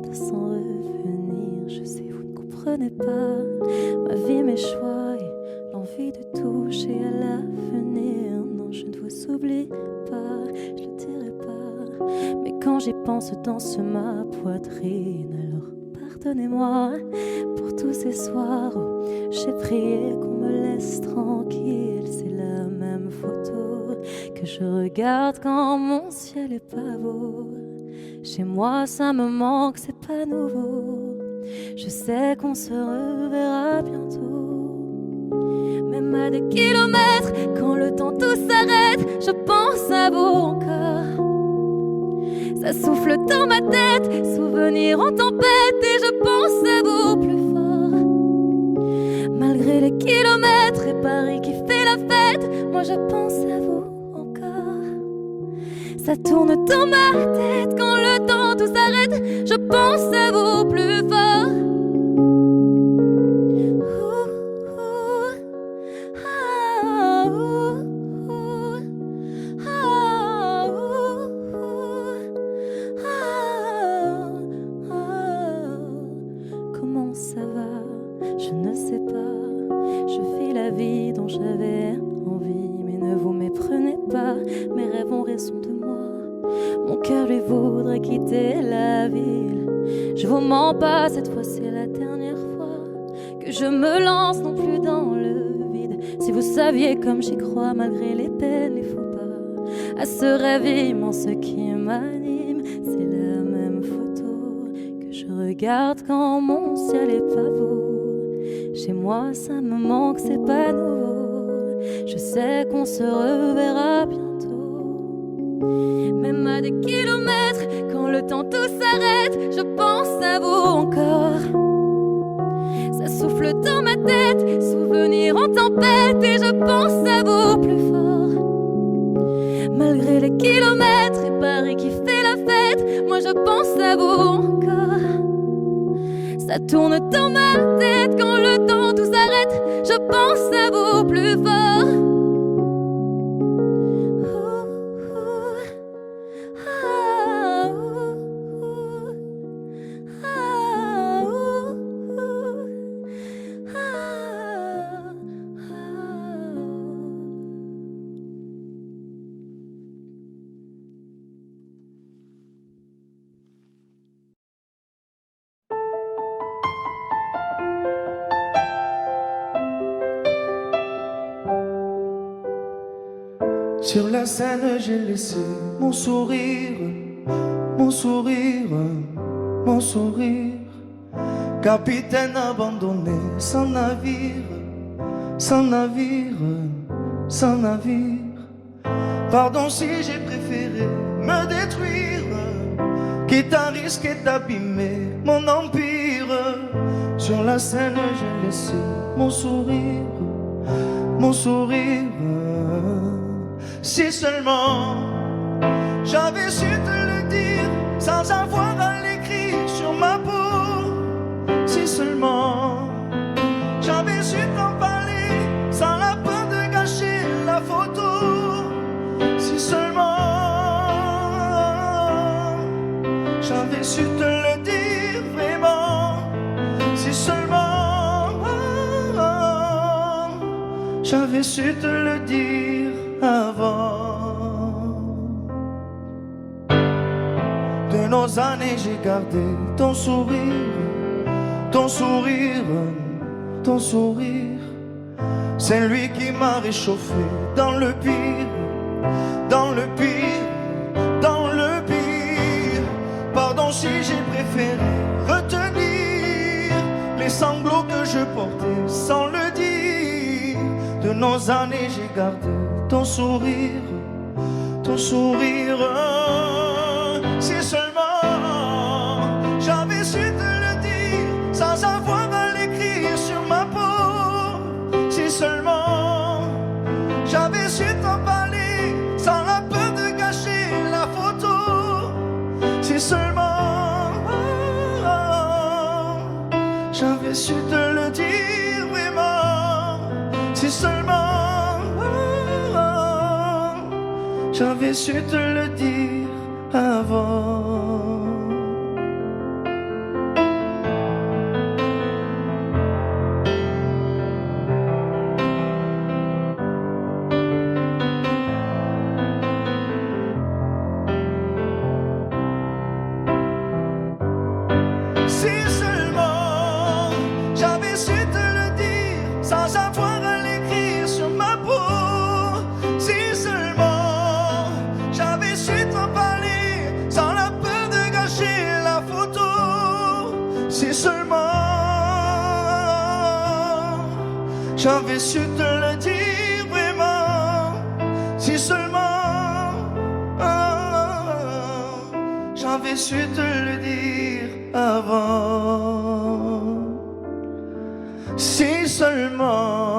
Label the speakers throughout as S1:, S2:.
S1: de s'en revenir. Je sais, vous ne comprenez pas ma vie, mes choix et l'envie de toucher à l'avenir. Non, je ne vous oublie pas, je le dirai pas. Mais quand j'y pense, danse ma poitrine. Alors pardonnez-moi pour tous ces soirs où j'ai prié qu'on me laisse tranquille. C'est la même photo que je regarde quand mon ciel est pas beau. Chez moi ça me manque, c'est pas nouveau. Je sais qu'on se reverra bientôt. Même à des kilomètres, quand le temps tout s'arrête, je pense à vous encore. Ça souffle dans ma tête, souvenirs en tempête, et je pense à vous plus fort. Malgré les kilomètres et Paris qui fait la fête, moi je pense à vous encore. Ça tourne dans ma tête, quand le temps tout s'arrête, je pense à vous plus fort. Comment ça va? Je ne sais pas. Je fais la vie dont j'avais envie, mais ne vous méprenez pas. Mes rêves ont raison de moi. Mon cœur lui voudrait quitter la ville. Je vous mens pas, cette fois c'est la dernière fois que je me lance non plus dans le vide. Si vous saviez comme j'y crois malgré les peines, les faux pas, à ce rêve immense qui m'anime, c'est la même photo que je regarde quand mon ciel est pas beau. Chez moi ça me manque, c'est pas nouveau. Je sais qu'on se reverra bientôt. Même à des kilomètres, quand le temps tout s'arrête, je pense à vous encore. Ça souffle dans ma tête, souvenirs en tempête, et je pense à vous plus fort. Malgré les kilomètres et Paris qui fait la fête, moi je pense à vous encore. Ça tourne dans ma tête, quand le temps tout s'arrête, je pense à vous plus fort.
S2: Sur la scène, j'ai laissé mon sourire, mon sourire, mon sourire. Capitaine abandonné, sans navire, sans navire, sans navire. Pardon si j'ai préféré me détruire, quitte à risquer d'abîmer mon empire. Sur la scène, j'ai laissé mon sourire, mon sourire. Si seulement j'avais su te le dire sans avoir à l'écrire sur ma peau. Si seulement j'avais su t'en parler sans la peur de gâcher la photo. Si seulement j'avais su te le dire vraiment. Si seulement j'avais su te le dire avant. De nos années j'ai gardé ton sourire, ton sourire, ton sourire. C'est lui qui m'a réchauffé dans le pire, dans le pire, dans le pire. Pardon si j'ai préféré retenir les sanglots que je portais sans le dire. De nos années j'ai gardé ton sourire, ton sourire. Si seulement j'avais su te le dire sans avoir à l'écrire sur ma peau. Si seulement j'avais su t'en parler sans la peur de gâcher la photo. Si seulement j'avais su te le dire vraiment. Si seulement j'avais su te le dire avant. seulement j'avais su te le dire vraiment, si seulement j'avais su te le dire avant, si seulement.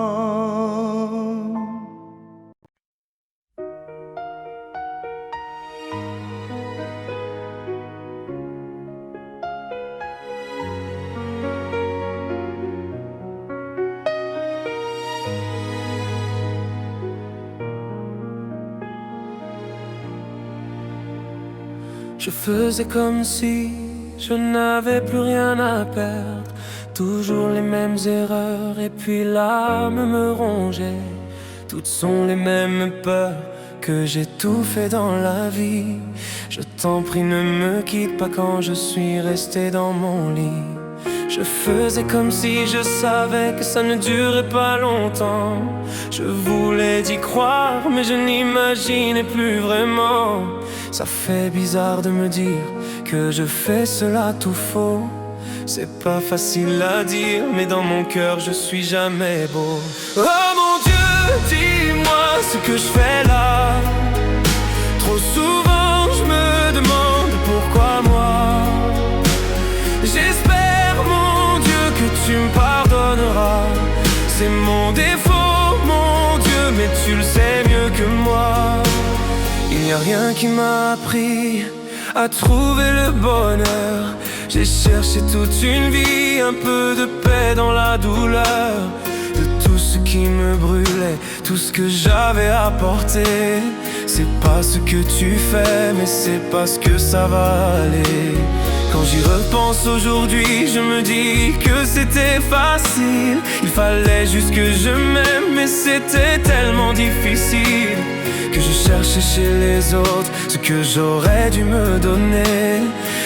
S3: Je faisais comme si je n'avais plus rien à perdre, toujours les mêmes erreurs et puis l'âme me rongeait. Toutes sont les mêmes peurs que j'ai tout fait dans la vie. Je t'en prie ne me quitte pas quand je suis resté dans mon lit. Je faisais comme si je savais que ça ne durait pas longtemps. Je voulais d'y croire mais je n'imaginais plus vraiment. Ça fait bizarre de me dire que je fais cela tout faux. C'est pas facile à dire mais dans mon cœur je suis jamais beau. Oh mon Dieu, dis-moi ce que je fais là. Trop souvent je me demande pourquoi moi. J'espère mon Dieu que tu me pardonneras. C'est mon défaut mon Dieu mais tu le sais mieux que moi. Il n'y a rien qui m'a appris à trouver le bonheur. J'ai cherché toute une vie, un peu de paix dans la douleur. De tout ce qui me brûlait, tout ce que j'avais apporté. C'est pas ce que tu fais, mais c'est parce que ça va aller. Quand j'y repense aujourd'hui, je me dis que c'était facile. Il fallait juste que je m'aime, mais c'était tellement difficile. Que je cherchais chez les autres ce que j'aurais dû me donner.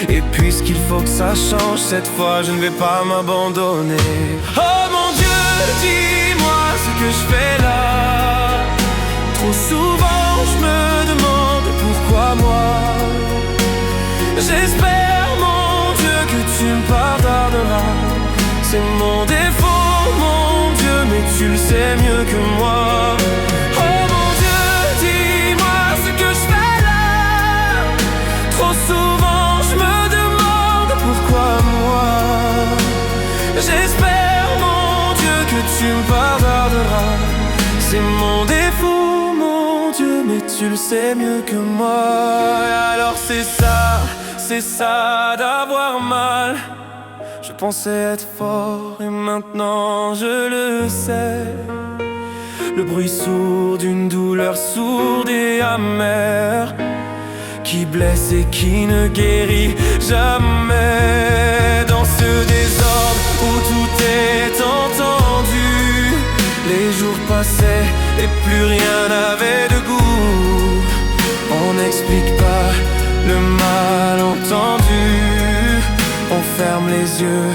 S3: Et puisqu'il faut que ça change, cette fois je ne vais pas m'abandonner. Oh mon Dieu, dis-moi ce que je fais là. Trop souvent je me demande pourquoi moi. J'espère mon Dieu que tu me pardonneras. C'est mon défaut mon Dieu mais tu le sais mieux que moi. J'espère mon Dieu que tu me pardonneras. C'est mon défaut mon Dieu mais tu le sais mieux que moi. Et alors c'est ça d'avoir mal. Je pensais être fort et maintenant je le sais. Le bruit sourd d'une douleur sourde et amère, qui blesse et qui ne guérit jamais. Dans ce désordre où tout est entendu, les jours passaient et plus rien n'avait de goût. On n'explique pas le malentendu. On ferme les yeux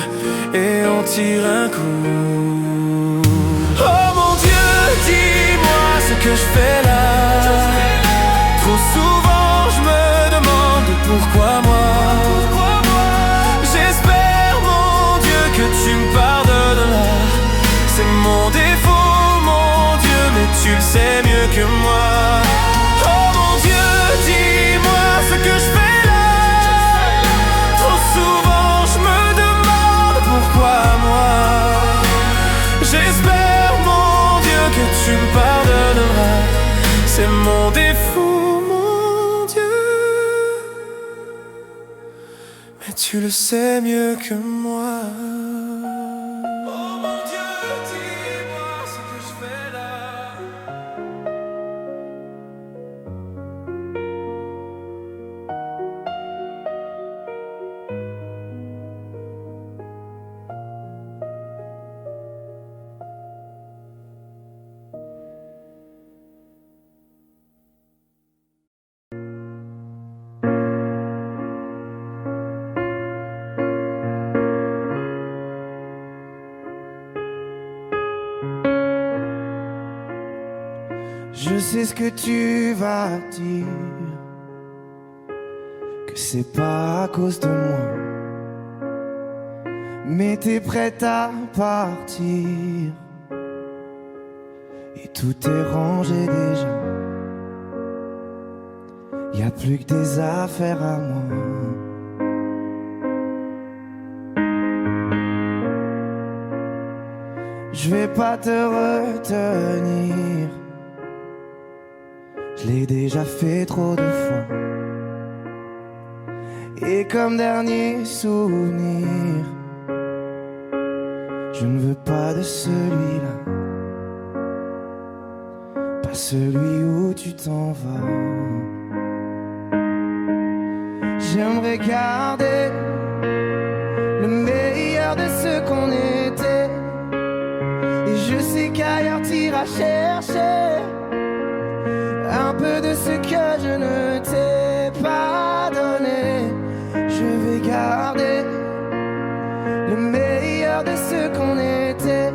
S3: et on tire un coup. Oh mon Dieu, dis-moi ce que je fais là. Trop souvent je me demande pourquoi moi. J'espère mon Dieu que tu me pardonneras. C'est mon défaut mon Dieu mais tu le sais mieux que moi. Oh mon Dieu, dis-moi ce que je fais là. Trop souvent je me demande pourquoi moi. J'espère mon Dieu que tu me pardonneras. C'est mon défaut mon Dieu mais tu le sais mieux que moi. Oh mon Dieu, dis-moi ce que je fais là.
S2: Je sais ce que tu vas dire, que c'est pas à cause de moi. mais t'es prête à partir. Et tout est rangé déjà. Y a plus que des affaires à moi. Je vais pas te retenir. Je l'ai déjà fait trop de fois. Et comme dernier souvenir, je ne veux pas de celui-là, pas celui où tu t'en vas. J'aimerais garder le meilleur de ce qu'on était. Et je sais qu'ailleurs t'iras chercher un peu de ce que je ne t'ai pas donné. Je vais garder le meilleur de ce qu'on était.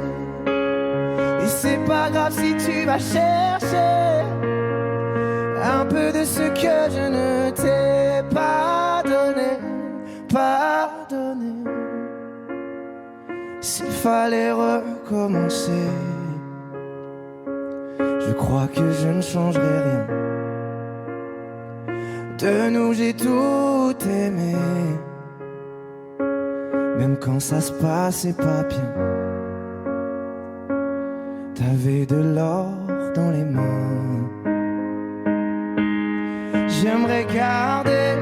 S2: Et c'est pas grave si tu vas chercher un peu de ce que je ne t'ai pas donné, pas donné. S'il fallait recommencer, je crois que je ne changerai rien. De nous j'ai tout aimé, même quand ça se passait pas bien. T'avais de l'or dans les mains. J'aimerais garder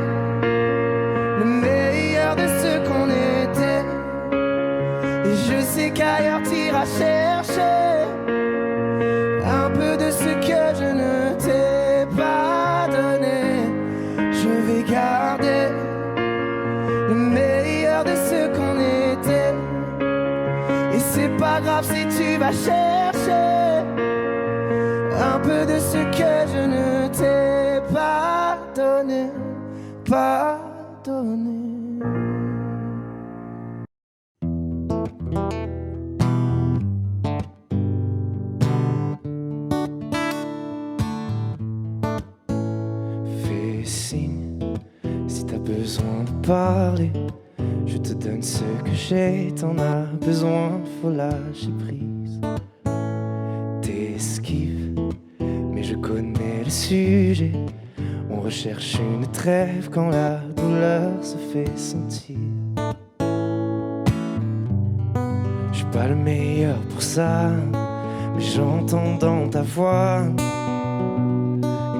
S2: le meilleur de ce qu'on était. Et je sais qu'ailleurs t'iras chercher un peu de ce que je ne t'ai pas donné. Je vais garder le meilleur de ce qu'on était. Et c'est pas grave si tu vas chercher un peu de ce que je ne t'ai pas donné, pas donné. Fais signe si t'as besoin de parler. Je te donne ce que j'ai, t'en as besoin, faut lâcher prise. T'esquives, mais je connais le sujet. On recherche une trêve quand la douleur se fait sentir. Je suis pas le meilleur pour ça, mais j'entends dans ta voix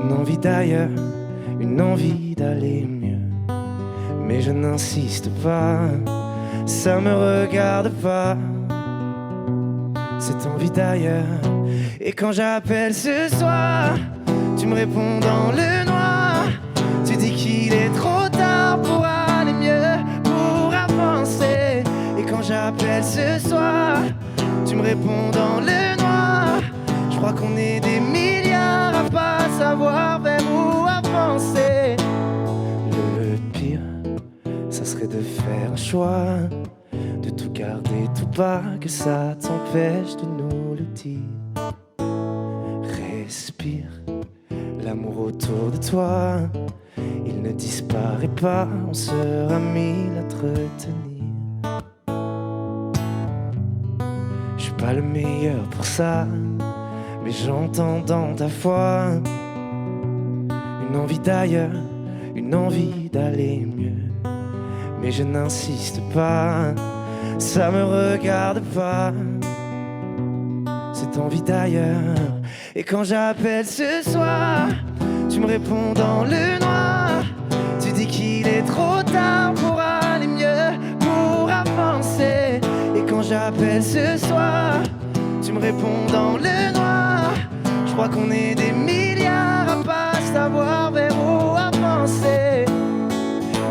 S2: une envie d'ailleurs, une envie d'aller mieux. Mais je n'insiste pas, ça me regarde pas, cette envie d'ailleurs. Et quand j'appelle ce soir, tu me réponds dans le noir. Tu dis qu'il est trop tard pour aller mieux, pour avancer. Et quand j'appelle ce soir, tu me réponds dans le noir. Je crois qu'on est des milliards à pas savoir vers où avancer. Le pire, ça serait de faire un choix, de tout garder, tout pas, que ça t'empêche de nous le dire. Respire, l'amour autour de toi, il ne disparaît pas, on sera mille à te retenir. Je suis pas le meilleur pour ça, mais j'entends dans ta voix une envie d'ailleurs, une envie d'aller mieux. Mais je n'insiste pas, ça me regarde pas, cette envie d'ailleurs. Et quand j'appelle ce soir, tu me réponds dans le noir. Tu dis qu'il est trop tard pour aller mieux, pour avancer. Et quand j'appelle ce soir, tu me réponds dans le noir. Je crois qu'on est des milliards à pas savoir vers où avancer.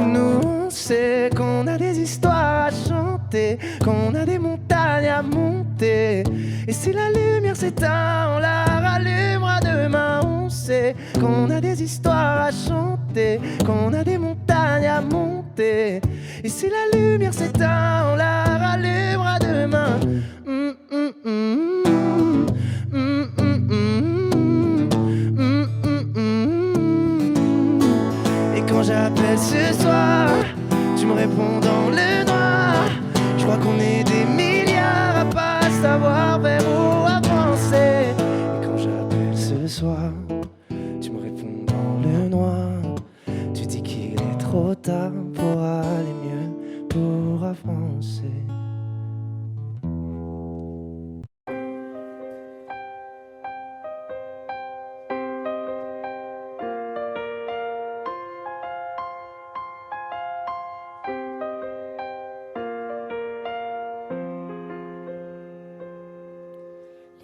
S2: Nous on sait qu'on a des histoires à chanter, qu'on a des montagnes à monter. Et si la lumière s'éteint, on la rallumera demain. On sait qu'on a des histoires à chanter, qu'on a des montagnes à monter. Et si la lumière s'éteint, on la rallumera demain. Et quand j'appelle ce soir, tu me réponds dans le noir. Je crois qu'on aller mieux pour avancer.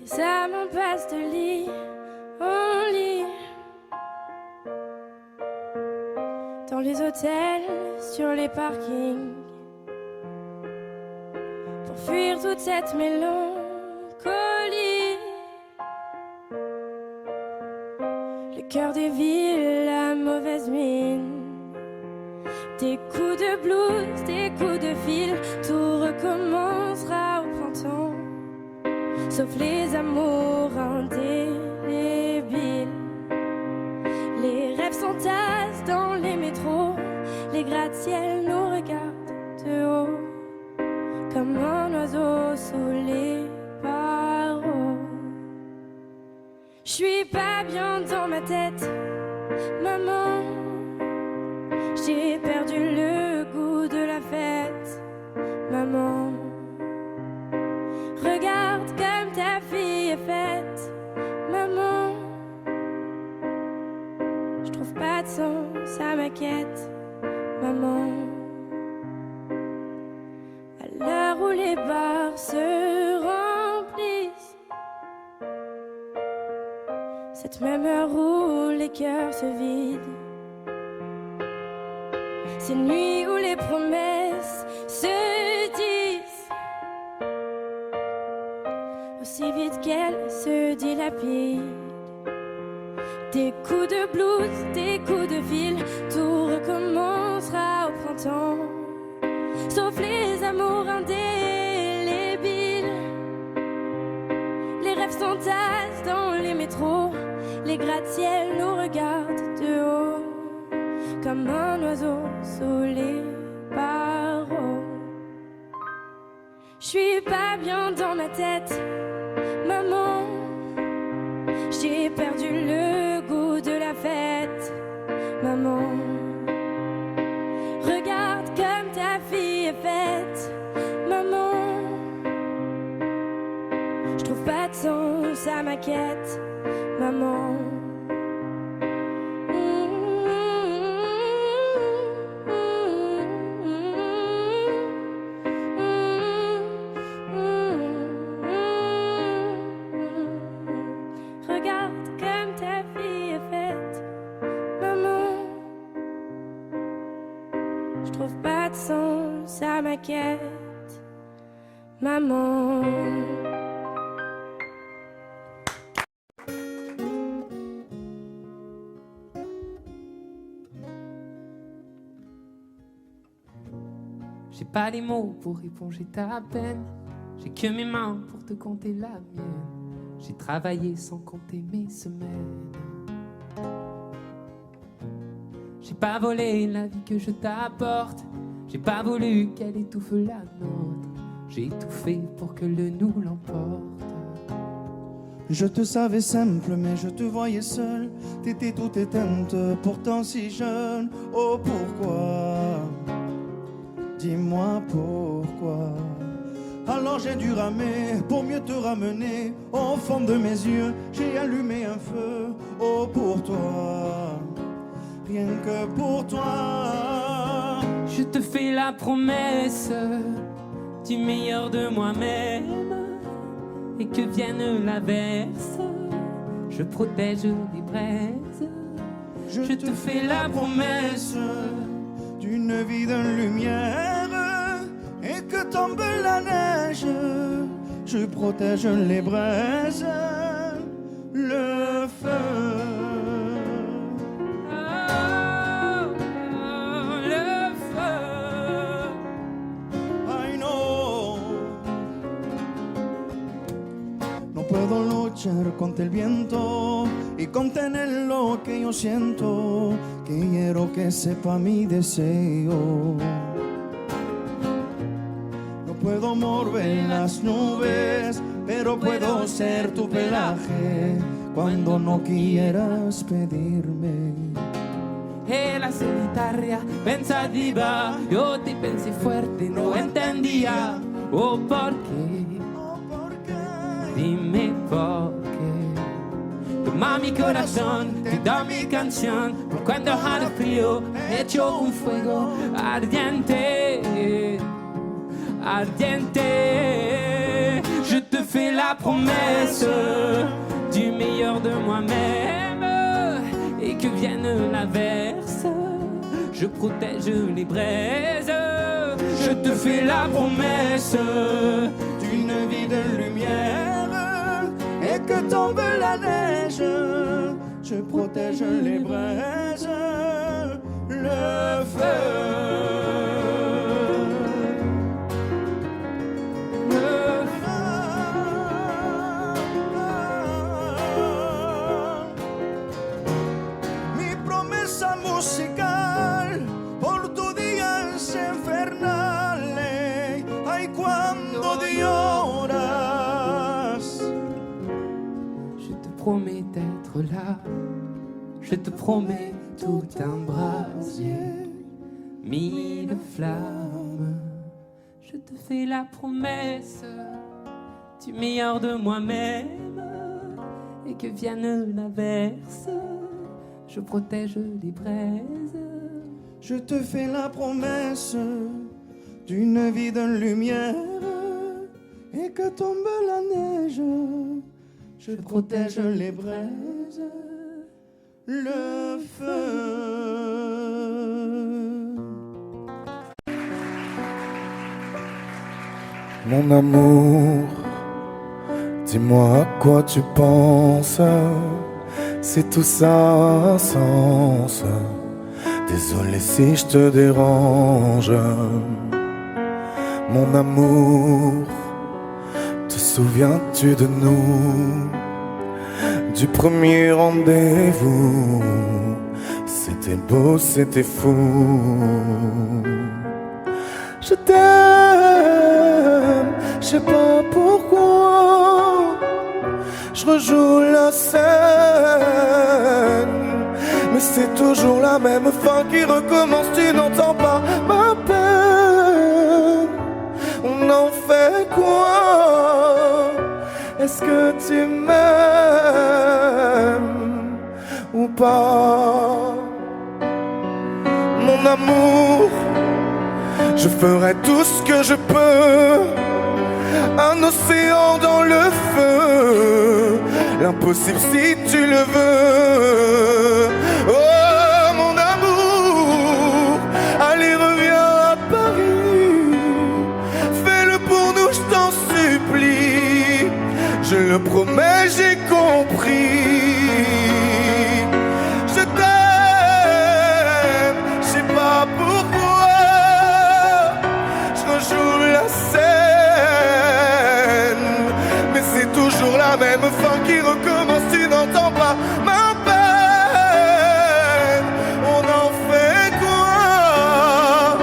S1: Les âmes passent de lit en lit, dans les hôtels, sur les parkings, pour fuir toute cette mélancolie. Le cœur des villes, la mauvaise mine, des coups de blues, des coups de fil, tout recommencera au printemps. Sauf les amours indélébiles. Les rêves s'entassent dans les métros, les gratte-ciels nous regardent de haut, comme un oiseau sous les barreaux. J'suis pas bien dans ma tête, maman. J'ai perdu le goût de la fête, maman. Regarde comme ta fille est faite, maman. Je trouve pas de sens à ma quête, maman. À l'heure où les bars se remplissent, cette même heure où les cœurs se vident, ces nuits où les promesses se disent aussi vite qu'elle se dilapide. Des coups de blues, des coups de fil, tout recommencera au printemps. Sauf les amours indélébiles. Les rêves s'entassent dans les métros, les gratte-ciels nous regardent de haut, comme un oiseau sous les barreaux. J'suis pas bien dans ma tête, maman. J'ai perdu le goût de la fête, maman. Regarde comme ta fille est faite, maman. Je trouve pas de sens à ma quête, maman. À ma quête, maman.
S4: J'ai pas les mots pour éponger ta peine, j'ai que mes mains pour te compter la mienne. J'ai travaillé sans compter mes semaines. J'ai pas volé la vie que je t'apporte, j'ai pas voulu qu'elle étouffe la nôtre. J'ai tout fait pour que le nous l'emporte.
S2: Je te savais simple, mais je te voyais seule. T'étais toute éteinte, pourtant si jeune. Oh pourquoi? Dis-moi pourquoi. Alors j'ai dû ramer pour mieux te ramener. Au fond de mes yeux, j'ai allumé un feu. Oh pour toi, rien que pour toi.
S4: Je te fais la promesse du meilleur de moi-même, et que vienne l'averse, je protège les braises.
S2: Je te fais la promesse d'une vie de lumière, et que tombe la neige, je protège les braises, le feu. Puedo luchar contra el viento y contener lo que yo siento, que quiero que sepa mi deseo. No puedo mover las nubes, pero puedo ser tu pelaje cuando no quieras pedirme.
S4: El sola solitaria, pensa diva, yo te pensé fuerte, no entendía, oh, ¿por qué? Dime por qué. Toma mi corazón, te da mi canción, por cuando haga frío, hecho un fuego ardiente, ardiente. Je te fais la promesse du meilleur de moi-même, et que vienne l'averse, je protège les braises. Je te fais la promesse d'une vie de lumière,
S2: et que tombe la neige, je protège les braises, le feu. Mi promesa musical por tu días infernales, ay, cuando lloras.
S4: Je te promets d'être là, je te promets tout un brasier, mille flammes. Je te fais la promesse du meilleur de moi-même, et que vienne l'averse, je protège les braises.
S2: Je te fais la promesse d'une vie de lumière, et que tombe la neige, je protège les braises, le feu. Mon amour, dis-moi à quoi tu penses, c'est tout ça un sens. Désolé si je te dérange. Mon amour, te souviens-tu de nous, du premier rendez-vous? C'était beau, c'était fou. Je t'aime, je sais pas pourquoi je rejoue la scène, mais c'est toujours la même fin qui recommence. Tu n'entends pas ma peine. On en fait quoi? Est-ce que tu m'aimes ou pas? Mon amour, je ferai tout ce que je peux. Un océan dans le feu, l'impossible si tu le veux. Oh mon amour, allez reviens à Paris, fais-le pour nous, je t'en supplie. Je le promets, j'ai compris. Je t'aime, je sais pas pourquoi je rejoue la scène, mais c'est toujours la même fin qui recommence. Tu n'entends pas ma peine. On en fait quoi?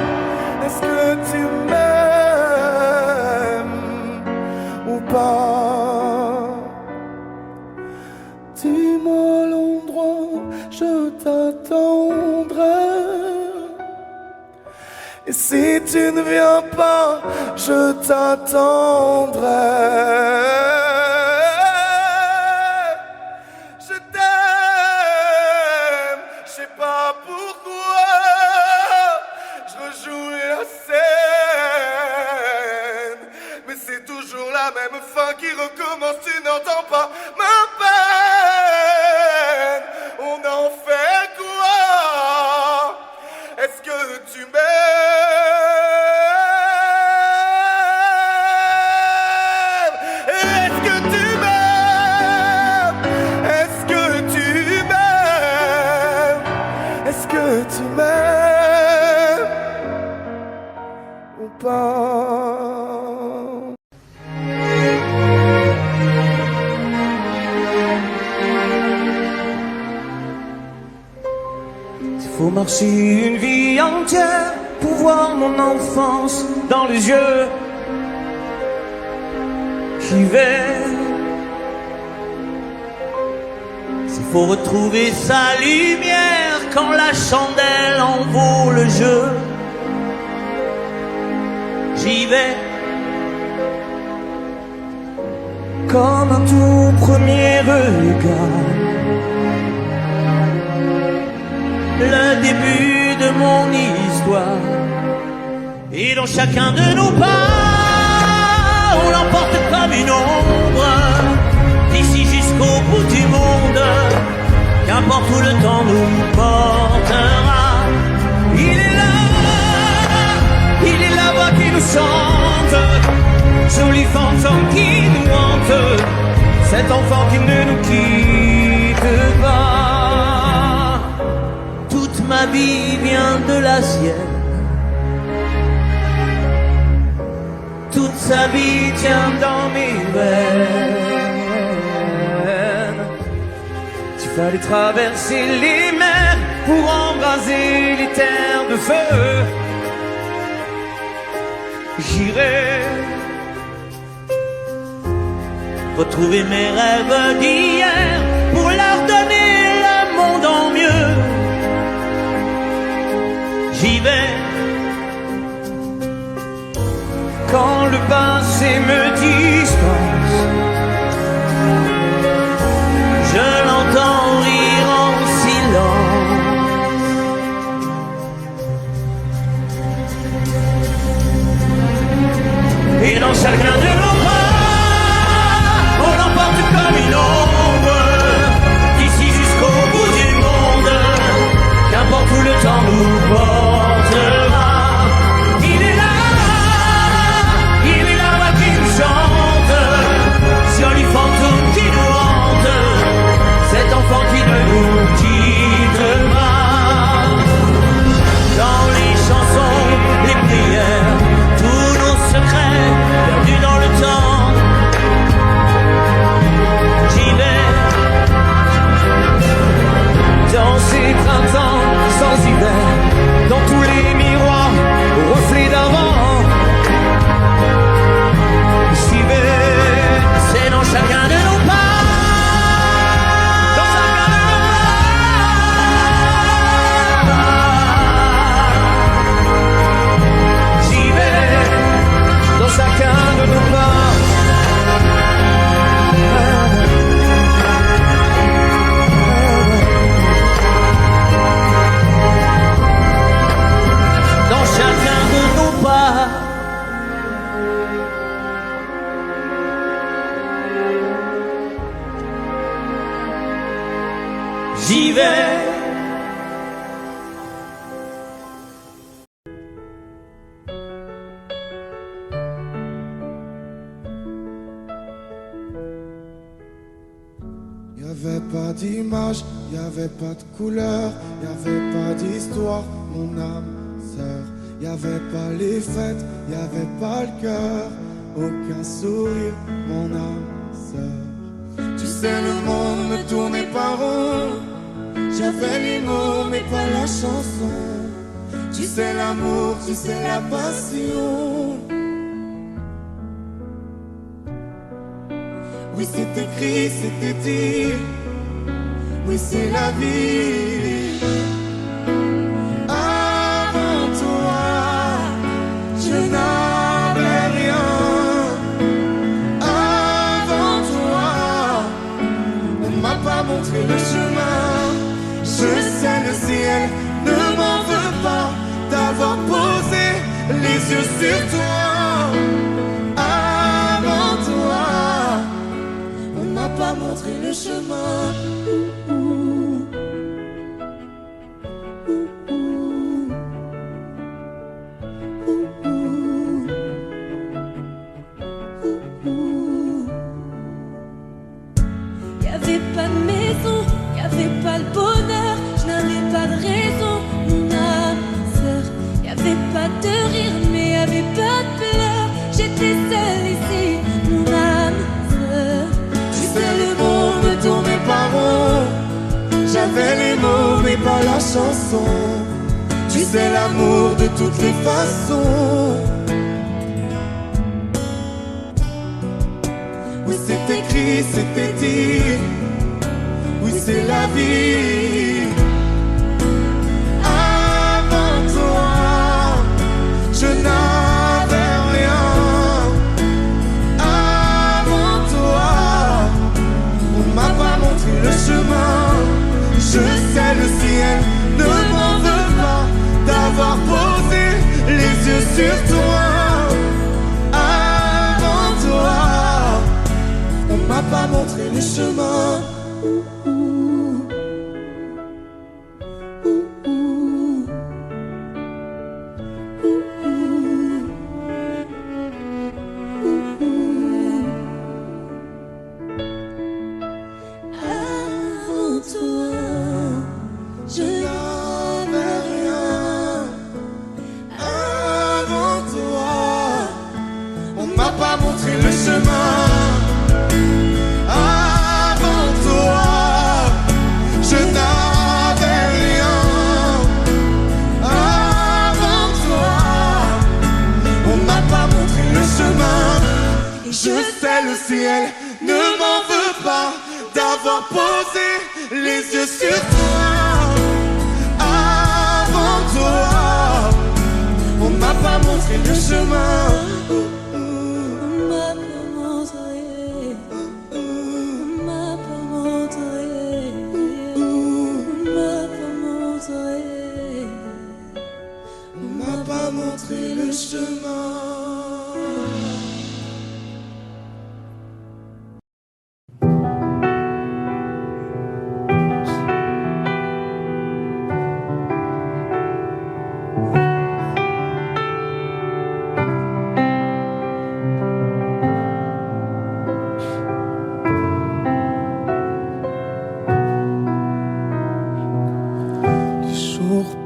S2: Est-ce que tu m'aimes ou pas? Dis-moi l'endroit, je t'attendrai. Et si tu ne viens pas, je t'attendrai. Je t'aime, je sais pas pourquoi je rejoue la scène, mais c'est toujours la même fin qui recommence. Tu n'entends pas ma peine. On en fait quoi? Est-ce que tu m'aimes? Est-ce que tu m'aimes? Est-ce que tu m'aimes? Est-ce que tu m'aimes ou pas?
S5: Faut marcher une vie entière pour voir mon enfance dans les yeux qui veillent. S'il faut retrouver sa lumière quand la chandelle en vaut le jeu. J'y vais comme un tout premier regard, le début de mon histoire. Et dans chacun de nos pas, on l'emporte comme une ombre, d'ici jusqu'au bout du monde, qu'importe où le temps nous portera. Il est la voix qui nous chante, joli fantôme qui nous hante, cet enfant qui ne nous quitte pas. Toute ma vie vient de la sienne, toute sa vie tient dans mes veines. Tu fallait traverser les mers pour embraser les terres de feu. J'irai retrouver mes rêves d'hier pour leur donner le monde en mieux. J'y vais quand le passé me dispense, je l'entends rire en silence. Et dans chacun de nos pas, on l'emporte comme une ombre, d'ici jusqu'au bout du monde, qu'importe où le temps nous portera. Il est là qui nous chante, joli fantôme qui nous hante, cet enfant qui ne nous quitte pas. Dans les chansons, les prières, tous nos secrets perdus dans le temps. J'y vais dans ces printemps sans hiver, dans tous les miroirs aux reflets d'avant. J'y vais, c'est dans chacun de nos pas, dans chacun de nos pas. J'y vais, dans chacun de nos pas. Dans chacun de nos pas. J'y vais.
S2: Y'avait pas d'image, y'avait pas de couleur, y'avait pas d'histoire, mon âme sœur. Y'avait pas les fêtes, y'avait pas le cœur, aucun sourire, mon âme sœur. Tu sais, le monde ne tournait pas rond, j'avais les mots mais pas la chanson. Tu sais l'amour, tu sais la passion. Oui, c'est écrit, c'était dit. Oui, c'est la vie. Avant toi, je n'avais rien. Avant toi, on m'a pas montré le chemin. Je sais, le ciel ne m'en veut pas d'avoir posé les yeux sur toi. Avant toi, on m'a pas montré le chemin.
S1: Y'avait pas de maison, y'avait pas le bonheur, je n'avais pas de raison, mon âme sœur. Y'avait pas de rire, mais y'avait pas de pleurs. J'étais seule ici, mon âme sœur.
S2: Tu sais, le monde ne tournait pas rond. J'avais les mots mais pas la chanson. Tu sais, l'amour de toutes les façons. Oui, c'est écrit, c'était dit. Oui, c'est la vie. sur toi. Avant toi, on m'a pas montré le chemin. Le chemin avant toi, je n'avais rien. Avant toi, on m'a pas montré le chemin. Je sais le ciel ne m'en veut pas d'avoir posé les yeux sur toi. Avant toi, on m'a pas montré le chemin. Montrer le chemin.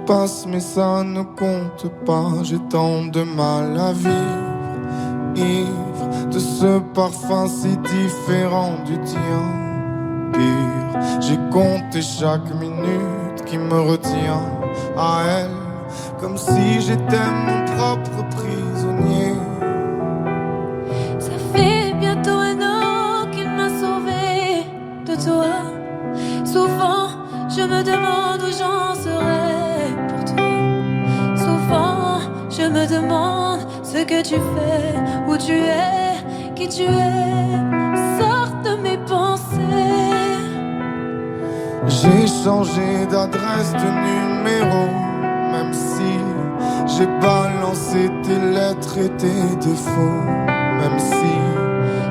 S2: Passe mais ça ne compte pas. J'ai tant de mal à vivre, ivre de ce parfum si différent du tien. Pire, j'ai compté chaque minute qui me retient à elle, comme si j'étais mon propre prisonnier.
S1: Ça fait bientôt un an qu'il m'a sauvé de toi. Souvent je me demande où j'en serais. Je me demande ce que tu fais, où tu es, qui tu es. Sors de mes pensées.
S2: J'ai changé d'adresse, de numéro, même si j'ai balancé tes lettres et tes défauts. Même si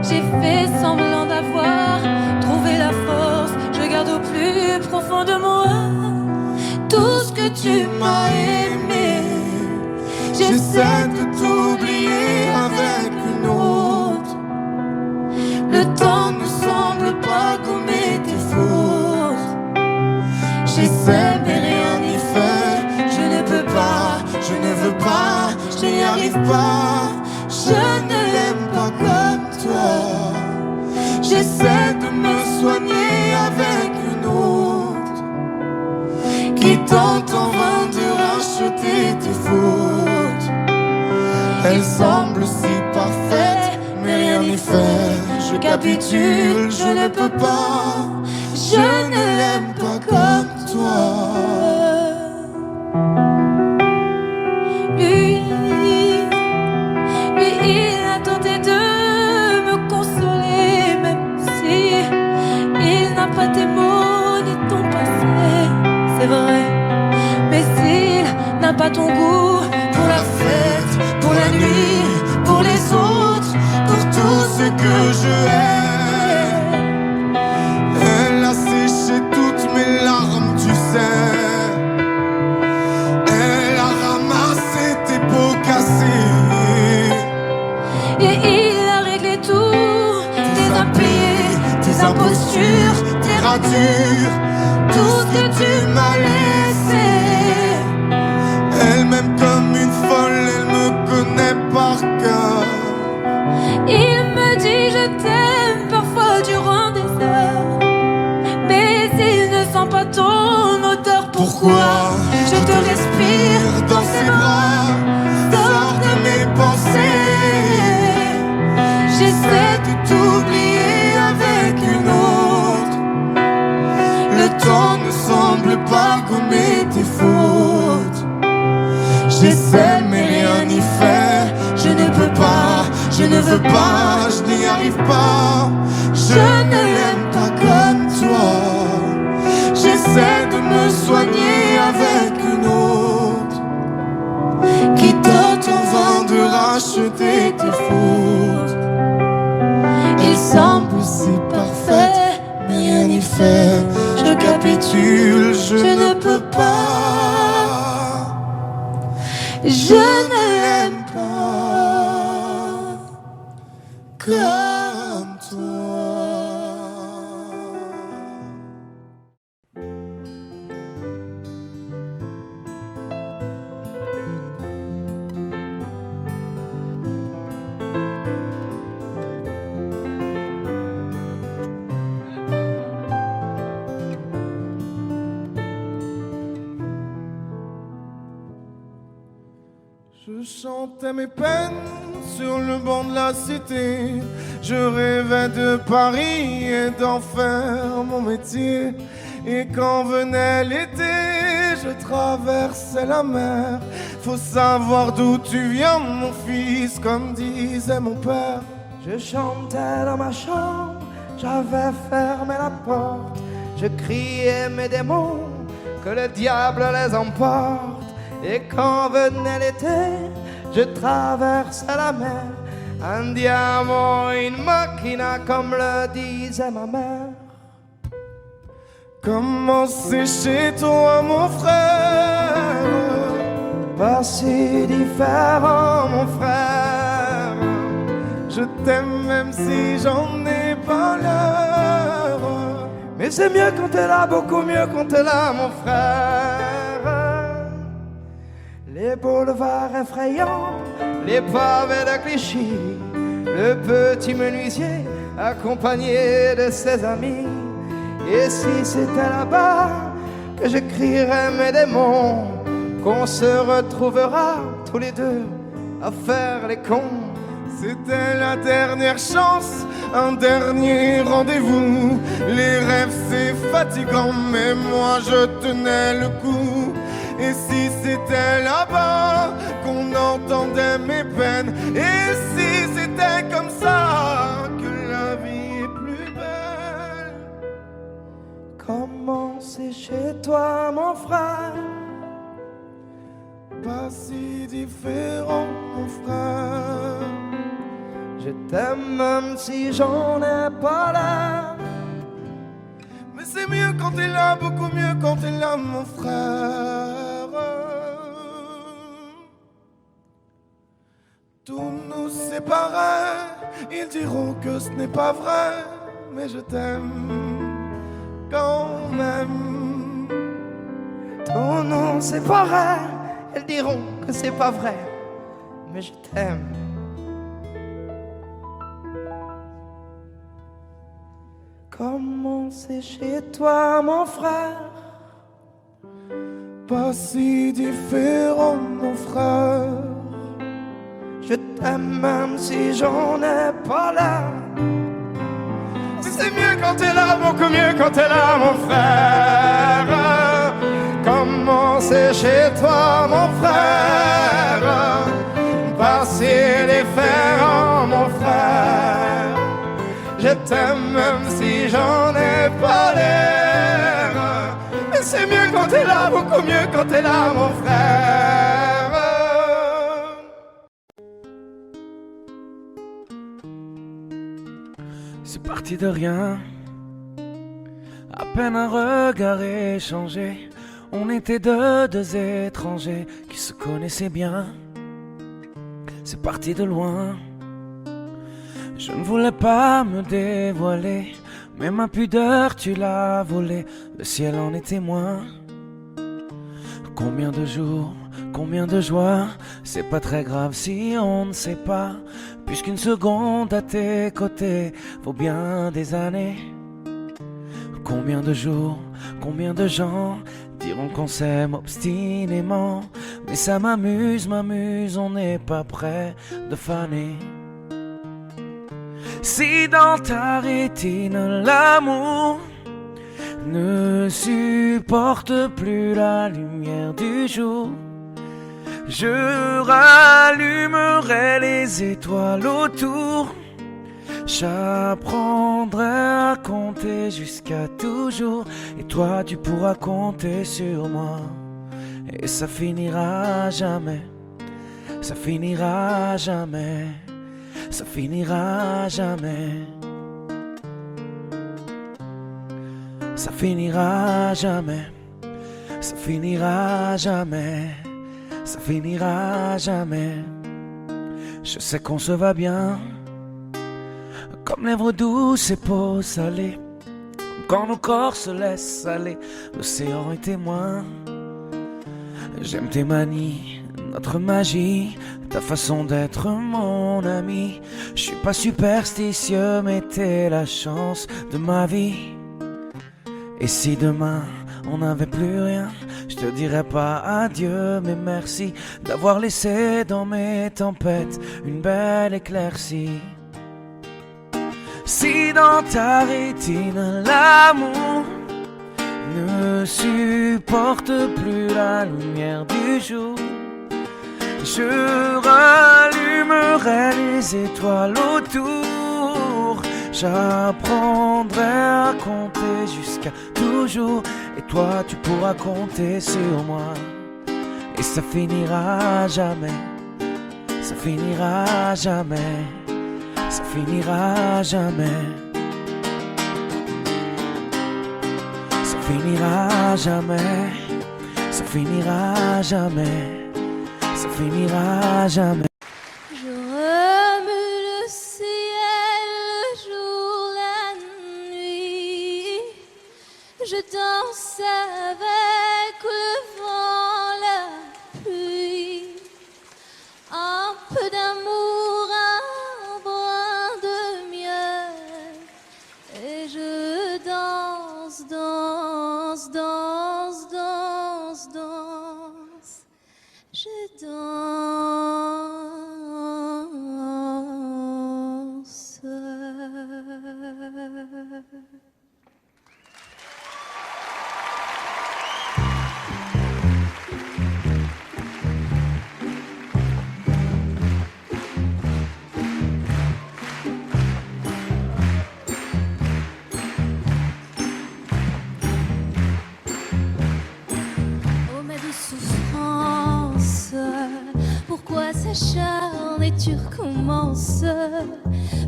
S1: j'ai fait semblant d'avoir trouvé la force, je garde au plus profond de moi tout ce que tu m'as aimé. J'essaie de t'oublier avec une autre. Le temps ne semble pas gommer tes fautes. J'essaie mais rien n'y fait. Je ne peux pas, je ne veux pas, je n'y arrive pas. Je ne l'aime pas comme toi. J'essaie de me soigner avec une autre qui tente en vain de racheter tes fautes. Elle semble si parfaite, mais rien n'y fait. Je capitule, je ne peux pas. Je ne l'aime pas comme toi. Lui, il a tenté de me consoler, même si il n'a pas tes mots ni ton passé. C'est vrai, mais s'il n'a pas ton goût pour la fête, pour la nuit, pour les autres, pour tout ce que je hais. Elle a séché toutes mes larmes, tu sais. Elle a ramassé tes pots cassés. Et il a réglé tout, tes impayés, tes impostures, tes ratures, tout ce que tu m'as laissé. Elle m'aime comme une folle, elle me connaît par cœur. Il me dit je t'aime parfois durant des heures, mais il ne sent pas ton odeur. Pourquoi je te respire dans ses bras? Sors de mes pensées. J'essaie de t'oublier avec une autre. Le temps ne semble pas gommer tes fautes. J'essaie mais rien n'y fait. Je ne peux pas, je ne veux pas, je n'y arrive pas. Je ne l'aime pas comme toi. J'essaie de me soigner avec une autre qui tente en vain
S2: racheter tes fautes.
S1: Il semble si parfait, mais rien n'y fait. Je capitule, je ne peux pas. Je ne l'aime pas comme toi.
S2: Je chantais mes peines sur le banc de la cité. Je rêvais de Paris et d'en faire mon métier. Et quand venait l'été, je traversais la mer. Faut savoir d'où tu viens, mon fils, comme disait mon père. Je chantais dans ma chambre, j'avais fermé la porte. Je criais mes démons, que le diable les emporte. Et quand venait l'été, je traversais la mer. Andiamo in macchina, comme le disait ma mère. Comment c'est chez toi, mon frère? Pas si différent, mon frère. Je t'aime même si j'en ai pas l'heure. Mais c'est mieux quand t'es là, beaucoup mieux quand t'es là, mon frère. Les boulevards effrayants, les pavés de Clichy, le petit menuisier accompagné de ses amis. Et si c'était là-bas que je crierais mes démons, qu'on se retrouvera tous les deux à faire les cons. C'était la dernière chance, un dernier rendez-vous. Les rêves c'est fatigant, mais moi je tenais le coup. Et si c'était là-bas qu'on entendait mes peines, et si c'était comme ça que la vie est plus belle. Comment c'est chez toi, mon frère? Pas si différent, mon frère. Je t'aime même si j'en ai pas l'air. Mais c'est mieux quand t'es là, beaucoup mieux quand t'es là, mon frère. Tout nous séparait, ils diront que ce n'est pas vrai, mais je t'aime quand même. Tout nous séparait, ils diront que c'est pas vrai, mais je t'aime. Comment c'est chez toi, mon frère? Pas si différent, mon frère. Je t'aime même si j'en ai pas l'air. Mais c'est mieux quand t'es là, beaucoup mieux quand t'es là, mon frère. Comment c'est chez toi, mon frère? Pas si différent, mon frère. Je t'aime même si j'en ai pas l'air. Mais c'est mieux quand t'es là, beaucoup mieux quand t'es là, mon frère.
S3: C'est parti de rien, à peine un regard échangé. On était deux étrangers qui se connaissaient bien. C'est parti de loin. Je ne voulais pas me dévoiler, mais ma pudeur tu l'as volée. Le ciel en est témoin. Combien de jours, combien de joies, c'est pas très grave si on ne sait pas, puisqu'une seconde à tes côtés vaut bien des années. Combien de jours, combien de gens diront qu'on s'aime obstinément, mais ça m'amuse, on n'est pas prêt de faner. Si dans ta rétine l'amour ne supporte plus la lumière du jour, je rallumerai les étoiles autour. J'apprendrai à compter jusqu'à toujours, et toi tu pourras compter sur moi, et ça finira jamais.
S6: ça finira jamais, ça finira jamais. Ça finira jamais, ça finira jamais, ça finira jamais. Je sais qu'on se va bien, comme lèvres douces et peaux salées, comme quand nos corps se laissent aller, l'océan est témoin. J'aime tes manies, notre magie, ta façon d'être mon ami. Je suis pas superstitieux, mais t'es la chance de ma vie. Et si demain on n'avait plus rien, je te dirais pas adieu mais merci d'avoir laissé dans mes tempêtes une belle éclaircie. Si dans ta rétine l'amour ne supporte plus la lumière du jour, je rallumerai les étoiles autour. J'apprendrai à compter jusqu'à toujours, et toi tu pourras compter sur moi. Et ça finira jamais, ça finira jamais, ça finira jamais. Ça finira jamais, ça finira jamais, ça finira jamais.
S1: Je remue le ciel, le jour, la nuit. Je danse avec le vent, la pluie. Un peu d'amour, un brin de miel. Et je danse, danse, danse, danse, danse. Je danse. Oh ma douce souffrance, pourquoi s'acharne et tu recommences?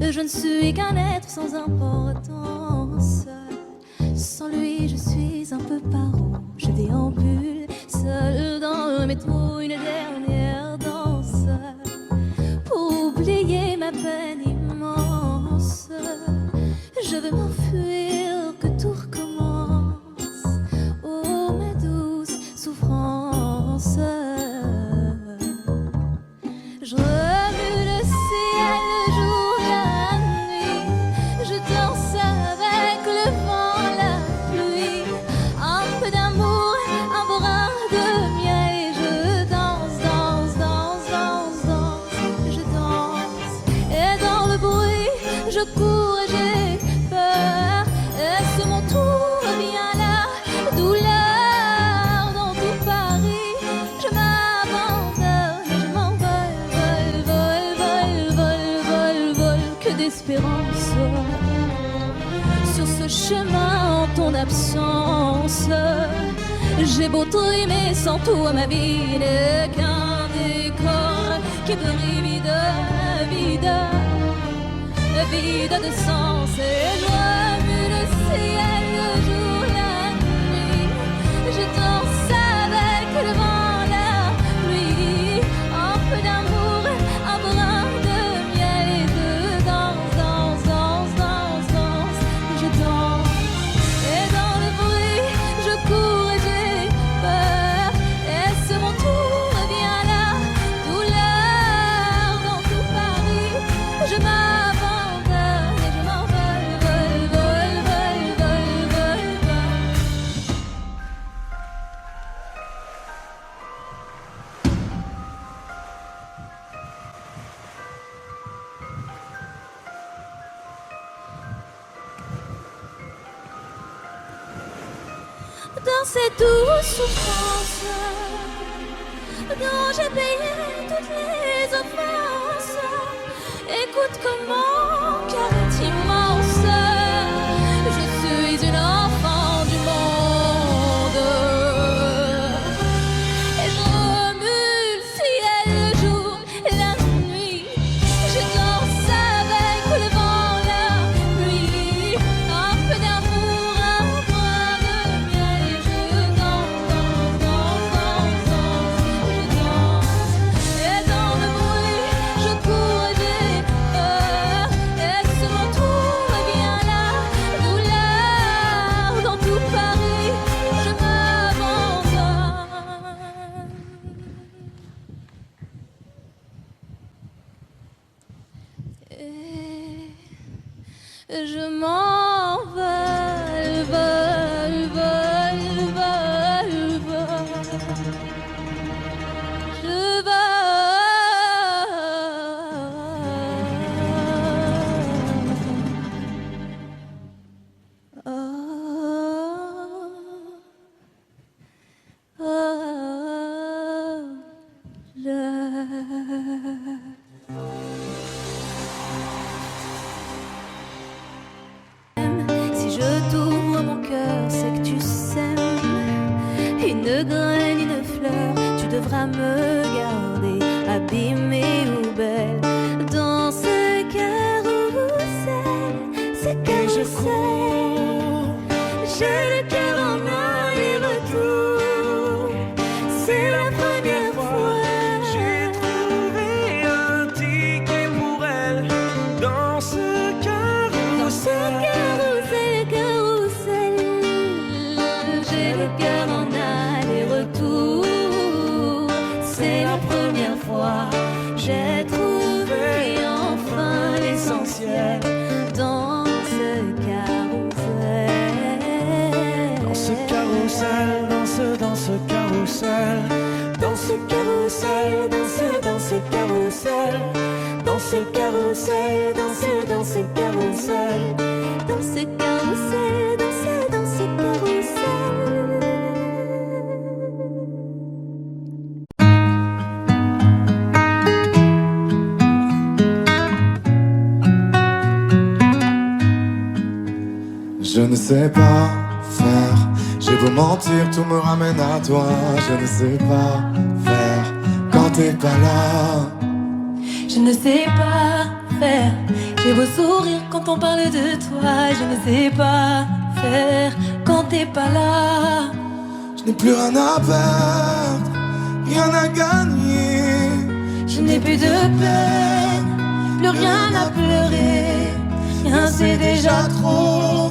S1: Je ne suis qu'un être sans importance. Sans lui je suis un peu paro. Je déambule seul dans le métro, une dernière danse pour oublier ma peine immense. Je veux m'enfuir, que tout recommence. Oh ma douce souffrance. Je remue le ciel, le jour, la nuit. Je danse avec le vent, la pluie. Un peu d'amour, un brin de miel. Et je danse, danse, danse, danse, danse. Je danse. Et dans le bruit, je cours et j'ai peur. Est-ce mon tour? Viens là, douleur dans tout Paris. Je m'abandonne et je m'envole, vol, vol, vol, vol, vol, vol. Que d'espérance sur ce chemin en ton absence. J'ai beau trimer sans toi, ma vie n'est qu'un décor qui brille vide, vide, vide de sens. Et je remue le ciel, le jour, la nuit. Je danse avec le vent, la pluie. Un peu d'amour, un brin de miel. Et je danse, danse, danse, danse, danse. Je danse. Et dans le bruit, je cours et j'ai peur. Est-ce mon tour? Viens là, douleur dans tout Paris. Je m'abandonne et je m'envole, vol, vol, vol, vol, vol, vol. Dans cette douce souffrance dont j'ai payé toutes les offenses, écoute comment cœur est immense. Je suis une enfant du monde. Et je remue le ciel, le jour, Et je m'envole, vole, vole, vole, vole. Je vole. Oh, oh, Si je t'ouvre mon cœur, c'est que tu s'aimes. Une graine, une fleur, tu devras me garder abîmée ou belle. Dans ce carrousel, ce carrousel, j'ai le cœur en aller-retour. C'est la première fois.
S3: J'ai trouvé un ticket pour elle dans ce
S1: Dans ce carrousel, carrousel, j'ai le cœur en aller-retour. C'est la première fois. J'ai trouvé enfin l'essentiel dans ce carrousel.
S6: Dans ce carrousel, dans ce carrousel, dans ce carrousel, dans ce carrousel, dans ce carrousel, dans ce carrousel,
S1: Dans ce carrousel, dans ce carrousel.
S2: Je ne sais pas faire, j'ai beau mentir, tout me ramène à toi. Je ne sais pas faire quand t'es pas là.
S1: Je ne sais pas faire, j'ai beau sourire quand on parle de toi. Je ne sais pas faire quand t'es pas là.
S2: Je n'ai plus rien à perdre, rien à gagner.
S1: Je n'ai plus de peine, plus rien à pleurer. Rien c'est déjà trop,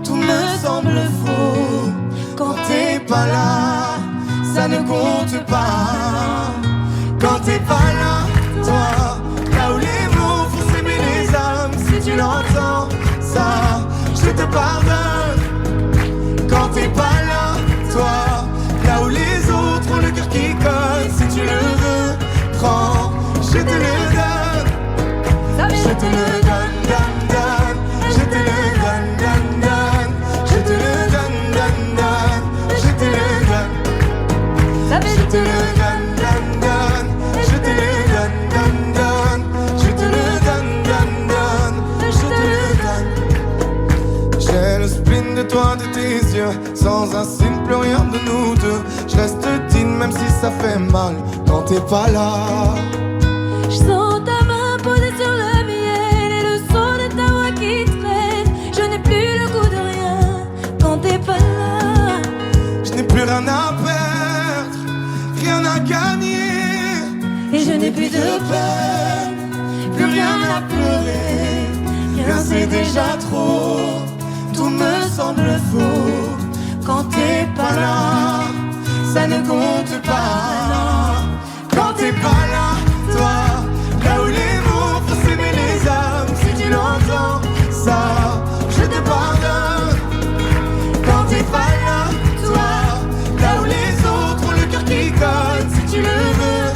S2: Tout me semble faux quand t'es pas là. Ça ne compte pas quand t'es pas là. Toi, là où les mots font s'aimer les âmes. Si tu l'entends, ça, je te pardonne. Quand t'es pas là, toi, là où les autres ont le cœur qui colle. Si tu le veux, prends, je te le donne. Je te le donne, donne, donne. Je te le donne, donne, donne. Je te le donne, donne, donne. Je te le donne. Je te le donne, donne, donne. Je te le donne, donne, donne. Je te le donne, donne, donne. Je te le donne. J'ai le spin de toi, de tes yeux. Sans un signe, plus rien de nous deux. Je reste digne même si ça fait mal quand t'es pas là.
S1: Je sens ta main posée sur le miel et le son de ta voix qui traîne. Je n'ai plus le goût de rien quand t'es pas là.
S2: Je n'ai plus rien à perdre, rien à gagner.
S1: Et je n'ai plus de peine, plus rien à pleurer. Rien c'est déjà trop,
S2: Tout me semble faux quand t'es pas là. Ça ne compte pas quand t'es pas là. Toi, là où les mots font s'aimer les âmes. Si tu l'entends, ça, je te pardonne. Quand t'es pas là, toi, là où les autres ont le cœur qui colle. Si tu le veux,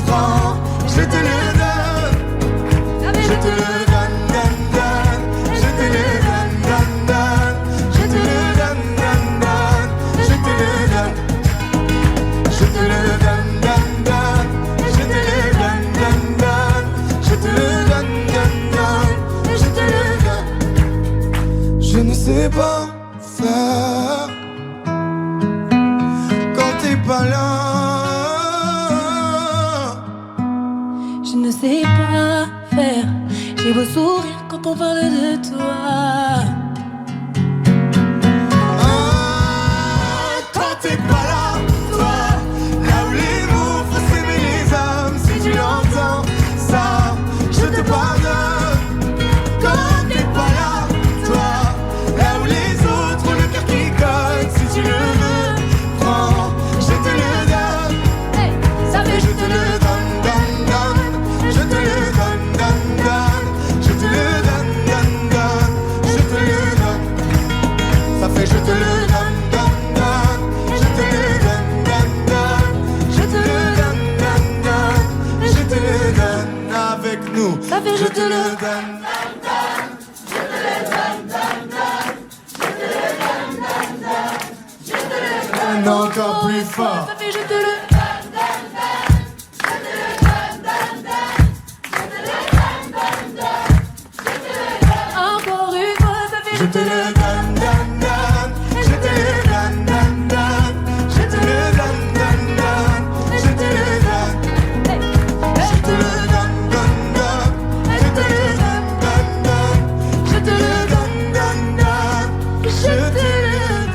S2: prends, je te le donne. Je te le donne, donne, donne. Je te le donne, donne, donne. Je te le donne, donne, donne. Je te le donne. Je te le donne, donne, donne. Je te le donne, donne, donne. Je te le donne, donne, donne. Je te le donne. Je ne sais pas faire quand t'es pas là.
S1: je ne sais pas faire. J'ai beau sourire quand on parle de toi.
S2: Quand t'es pas là, toi, là où les mots font s'aimer les âmes. Si tu l'entends, ça, je te pardonne. Quand t'es pas là, toi, là où les autres ont le cœur qui colle. Si tu le veux, prends, je te le donne.
S1: Ça fait
S2: Je te le donne, donne, donne. Je te le donne, donne, donne. Je te tout.
S1: Ça fait
S2: Je te le donne. Encore plus fort.
S1: Ça fait je te le encore une fois, ça fait
S2: Je te le donne, donne, donne. Je te le donne, donne, donne. Je te le donne, donne, donne. Je te le donne. Je te le donne, donne, donne. Je te le donne, donne, donne. Je te le donne, donne, donne. Je te le donne.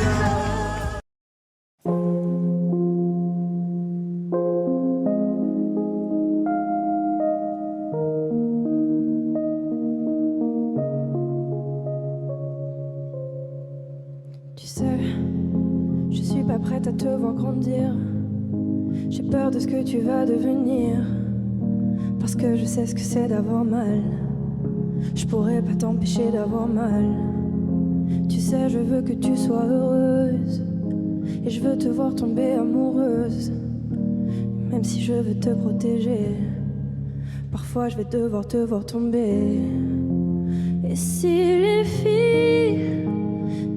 S1: Tu sais, je suis pas prête à te voir grandir. J'ai peur de ce que tu vas devenir. Parce que je sais ce que c'est d'avoir mal. Je pourrais pas t'empêcher d'avoir mal. Tu sais, je veux que tu sois heureuse. Et je veux te voir tomber amoureuse. Même si je veux te protéger, parfois je vais devoir te voir tomber. Et si les filles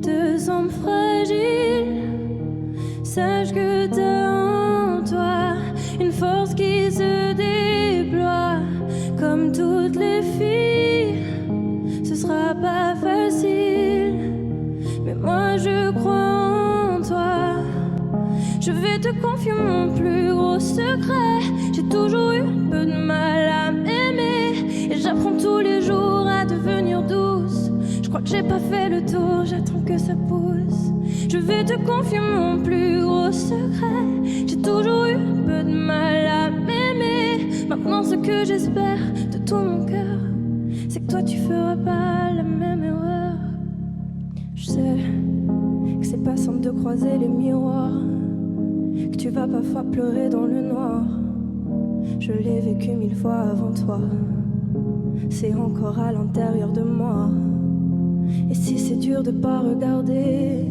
S1: te semblent fragiles, sache que t'as en toi une force qui se déploie. Comme toutes les filles, ce sera pas facile, mais moi je crois en toi. Je vais te confier mon plus gros secret. J'ai toujours eu un peu de mal à m'aimer, et j'apprends tous les jours à devenir douce. Je crois que j'ai pas fait le tour, j'attends que ça pousse. Je vais te confier mon plus gros secret. J'ai toujours eu un peu de mal à m'aimer. Maintenant ce que j'espère de tout mon cœur, c'est que toi tu feras pas la même erreur. Je sais que c'est pas simple de croiser les miroirs, que tu vas parfois pleurer dans le noir. Je l'ai vécu 1000 fois avant toi, c'est encore à l'intérieur de moi. Et si c'est dur de pas regarder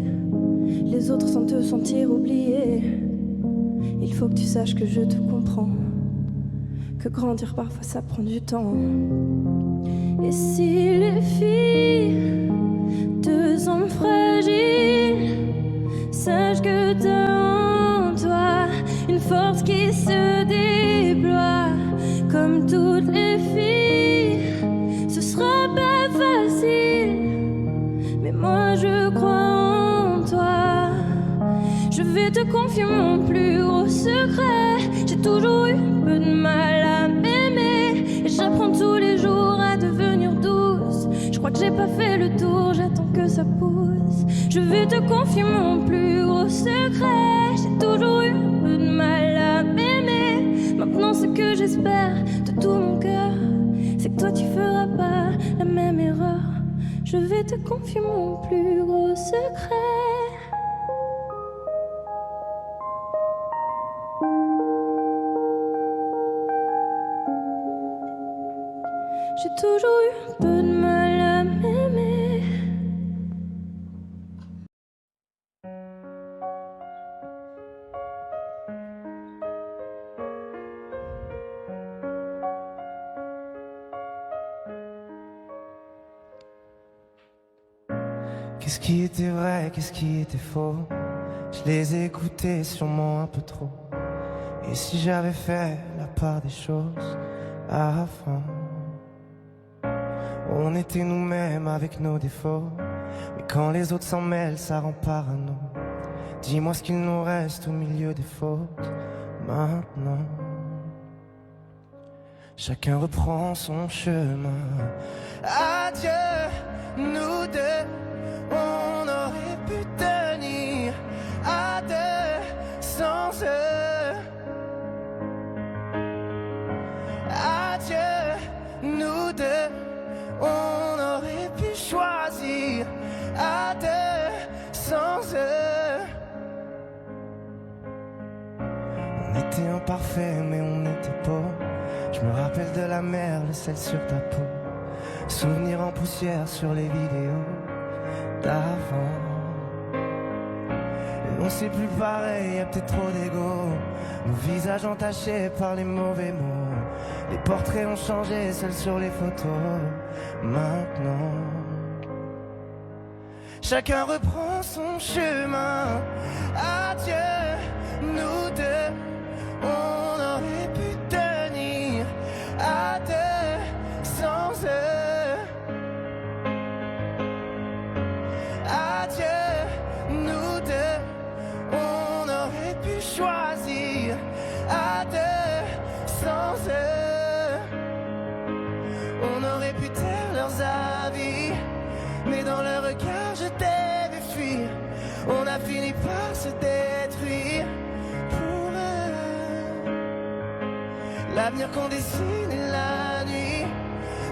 S1: les autres sans te sentir oublié, il faut que tu saches que je te comprends, que grandir parfois ça prend du temps. Et si les filles te semblent fragiles, sache que t'as en toi une force qui se déploie. Comme toutes les filles, ce sera pas facile, mais moi je crois en toi. Je vais te confier mon plus gros secret. J'ai toujours eu un peu de mal à m'aimer, et j'apprends tous les jours à devenir douce. Je crois que j'ai pas fait le tour, j'attends que ça pousse. Je vais te confier mon plus gros secret. J'ai toujours eu un peu de mal à m'aimer. Maintenant ce que j'espère de tout mon cœur, c'est que toi tu feras pas la même erreur. Je vais te confier mon plus gros secret. J'ai toujours eu un peu de mal à m'aimer.
S2: Qu'est-ce qui était vrai, qu'est-ce qui était faux? Je les ai écoutés sûrement un peu trop. Et si j'avais fait la part des choses avant, on était nous-mêmes avec nos défauts. Mais quand les autres s'en mêlent, ça rend parano. Dis-moi ce qu'il nous reste au milieu des fautes maintenant. Chacun reprend son chemin. Adieu, nous deux. On aurait pu tenir à deux sans eux. Adieu, nous deux. On aurait pu choisir à deux sans eux. On était imparfaits mais on était beaux. Je me rappelle de la mer, le sel sur ta peau. Souvenirs en poussière sur les vidéos d'avant. Et on sait plus pareil, y'a peut-être trop d'ego. Nos visages entachés par les mauvais mots. Les portraits ont changé, celles sur les photos. Maintenant, chacun reprend son chemin. Adieu, nous deux. On aurait pu tenir à deux sans eux. Adieu, nous deux. On aurait pu choisir à deux sans eux. On aurait pu taire leurs avis, mais dans leur regard je t'ai vu fuir. On a fini par se détruire pour eux. L'avenir qu'on dessine et la nuit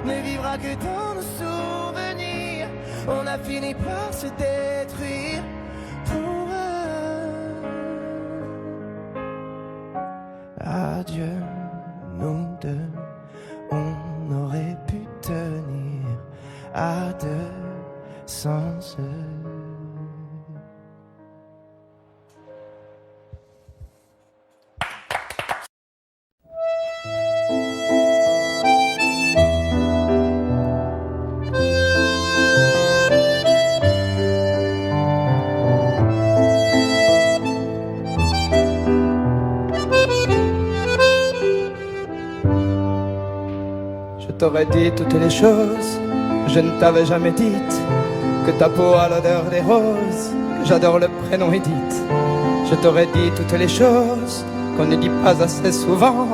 S2: ne vivra que dans nos souvenirs. On a fini par se détruire pour eux. Adieu, nous deux. On aurait pu tenir à deux sans eux.
S7: Je t'aurais dit toutes les choses que je ne t'avais jamais dites, que ta peau a l'odeur des roses, que j'adore le prénom Edith. Je t'aurais dit toutes les choses qu'on ne dit pas assez souvent,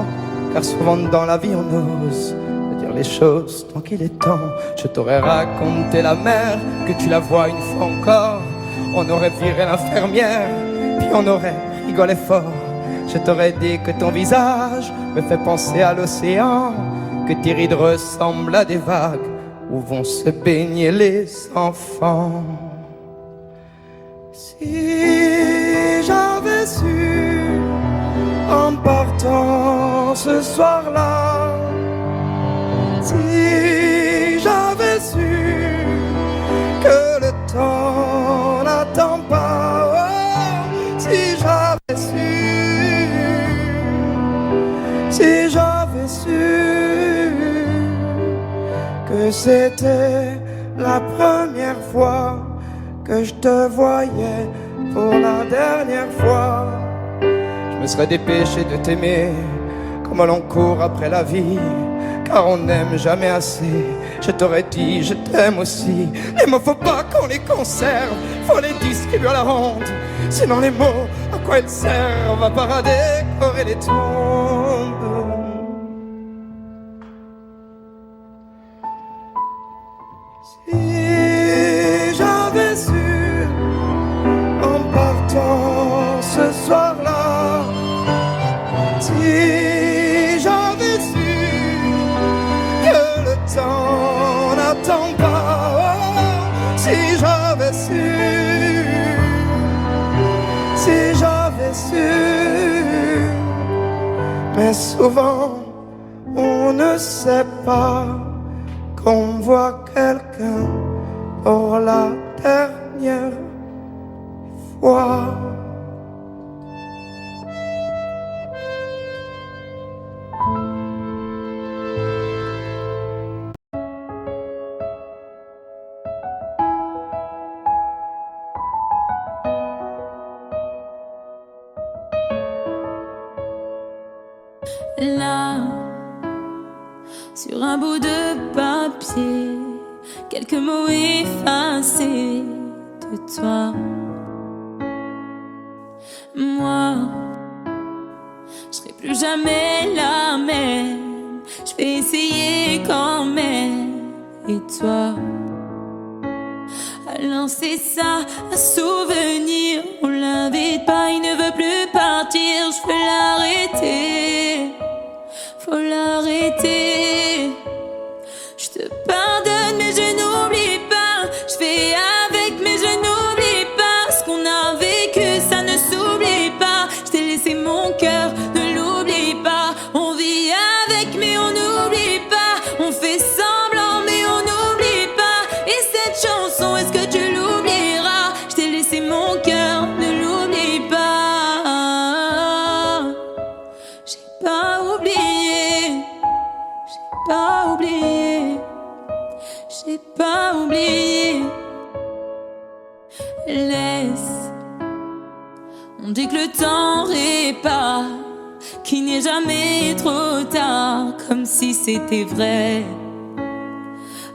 S7: car souvent dans la vie on ose dire les choses tant qu'il est temps. Je t'aurais raconté la mer, que tu la vois une fois encore. On aurait viré l'infirmière, puis on aurait rigolé fort. Je t'aurais dit que ton visage me fait penser à l'océan, que tes rides ressemblent à des vagues où vont se baigner les enfants. Si j'avais su en partant ce soir-là, si j'avais su que le temps n'attend pas, oh, si j'avais su, si j'avais su que c'était la première fois que je te voyais pour la dernière fois, je me serais dépêché de t'aimer comme à l'on court après la vie, car on n'aime jamais assez. Je t'aurais dit je t'aime aussi. Les mots faut pas qu'on les conserve, faut les distribuer à la ronde, sinon les mots à quoi ils servent à part à décorer les tombes. Si j'avais su en partant ce soir-là, si j'avais su que le temps n'attend pas, oh, si j'avais su, si j'avais su, mais souvent on ne sait pas qu'on voit quelqu'un pour la dernière fois.
S1: Là, sur un bout de papier, quelques mots effacés de toi. Moi, je serai plus jamais la même. Je vais essayer quand même. Et toi, alors c'est ça, un souvenir. On l'invite pas, il ne veut plus partir. Je peux l'arrêter, faut l'arrêter. Je te pardonne mais je n'oublie pas. Je fais avec mais je n'oublie pas. Ce qu'on a vécu ça ne s'oublie pas. Je t'ai laissé mon cœur, ne l'oublie pas. On vit avec mais on n'oublie pas. On fait semblant mais on n'oublie pas. Et cette chanson, est-ce que tu l'oublieras? Je t'ai laissé mon cœur, ne l'oublie pas. pas oublié. Laisse, on dit que le temps répare, qu'il n'est jamais trop tard, comme si c'était vrai.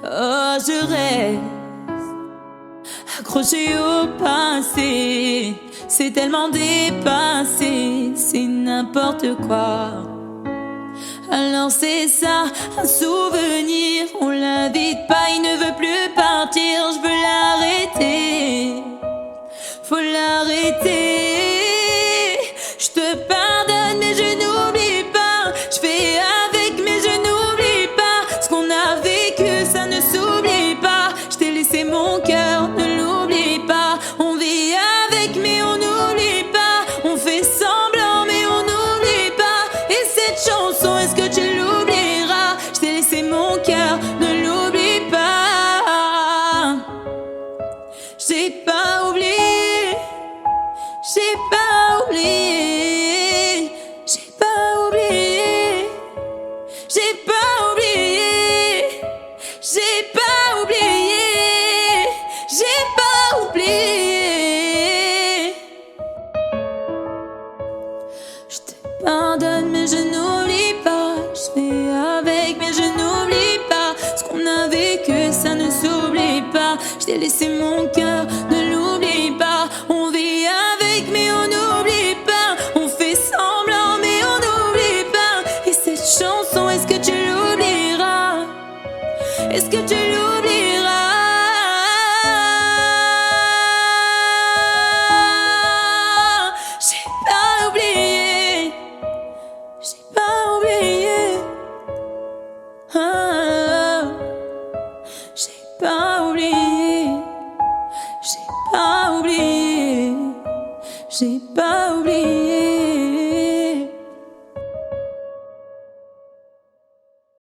S1: Oh, je reste accrochée au passé, c'est tellement dépassé, c'est n'importe quoi. Alors c'est ça, un souvenir, on l'invite pas, il ne veut plus partir, je veux l'arrêter, faut l'arrêter. Je te pardonne mais je n'oublie pas, je fais avec mais je n'oublie pas, ce qu'on a vécu ça ne s'oublie pas, je t'ai laissé mon cœur, ne l'oublie pas, on vit avec mais on n'oublie pas, on fait semblant mais on n'oublie pas, et cette chanson est-ce que tu l'oublieras, je t'ai laissé mon cœur, ne l'oublie pas, j'ai pas oublié, j'ai pas oublié, j'ai pas oublié, j'ai pas oublié, j'ai pas oublié, j'ai pas oublié. Je te pardonne mais je n'oublie pas, je fais avec mais je n'oublie pas, ce qu'on a vécu ça ne s'oublie pas, je t'ai laissé mon cœur, ne l'oublie pas, on vit avec mais on n'oublie pas, on fait semblant mais on n'oublie pas, et cette chanson est-ce que tu l'oublieras, est-ce que tu l'oublieras, j'ai pas oublié, j'ai pas oublié, ah, j'ai pas oublié, j'ai pas oublié, j'ai pas oublié.